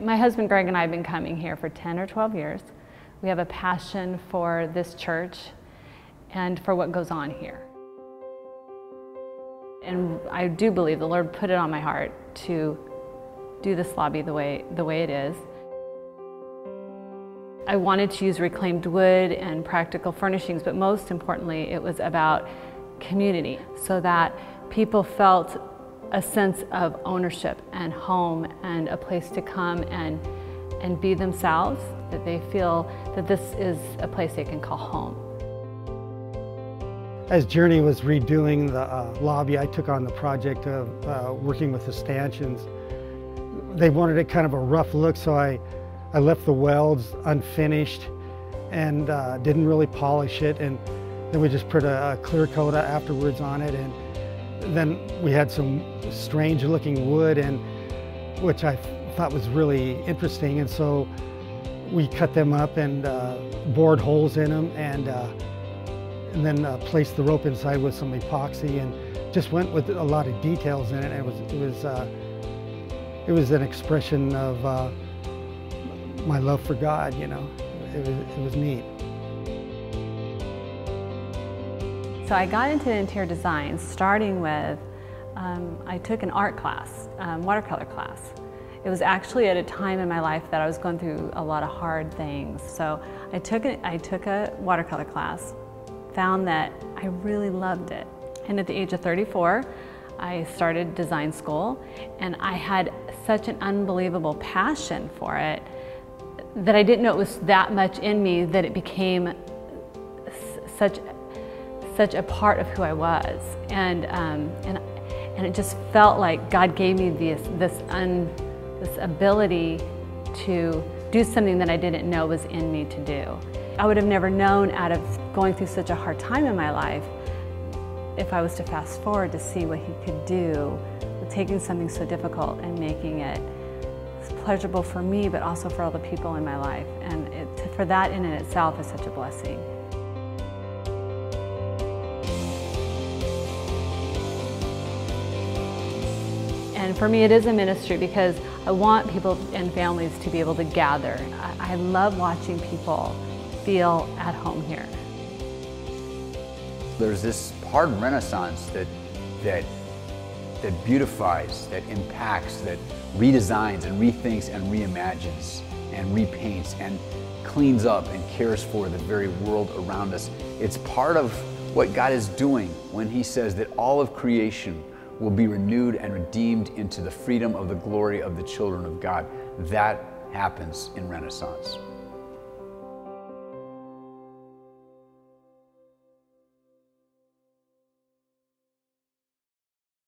My husband Greg and I have been coming here for 10 or 12 years. We have a passion for this church and for what goes on here. And I do believe the Lord put it on my heart to do this lobby the way it is. I wanted to use reclaimed wood and practical furnishings, but most importantly, it was about community, so that people felt a sense of ownership and home and a place to come and be themselves, that they feel that this is a place they can call home. As Journey was redoing the lobby, I took on the project of working with the stanchions. They wanted it kind of a rough look, so I left the welds unfinished and didn't really polish it, and then we just put a clear coat afterwards on it, and then we had some strange looking wood, and which I thought was really interesting, and so we cut them up and bored holes in them, and then placed the rope inside with some epoxy, and just went with a lot of details in it. It was an expression of my love for God, you know. It was neat. So I got into interior design starting with, I took an art class, watercolor class. It was actually at a time in my life that I was going through a lot of hard things. So I took a watercolor class, found that I really loved it. And at the age of 34, I started design school, and I had such an unbelievable passion for it that I didn't know it was that much in me, that it became such a part of who I was, and it just felt like God gave me this ability to do something that I didn't know was in me to do. I would have never known, out of going through such a hard time in my life, if I was to fast forward to see what He could do with taking something so difficult and making it pleasurable for me, but also for all the people in my life. And for that in and itself is such a blessing. And for me, it is a ministry because I want people and families to be able to gather. I love watching people feel at home here. There's this part of Renaissance that beautifies, that impacts, that redesigns and rethinks and reimagines and repaints and cleans up and cares for the very world around us. It's part of what God is doing when He says that all of creation will be renewed and redeemed into the freedom of the glory of the children of God. That happens in Renaissance.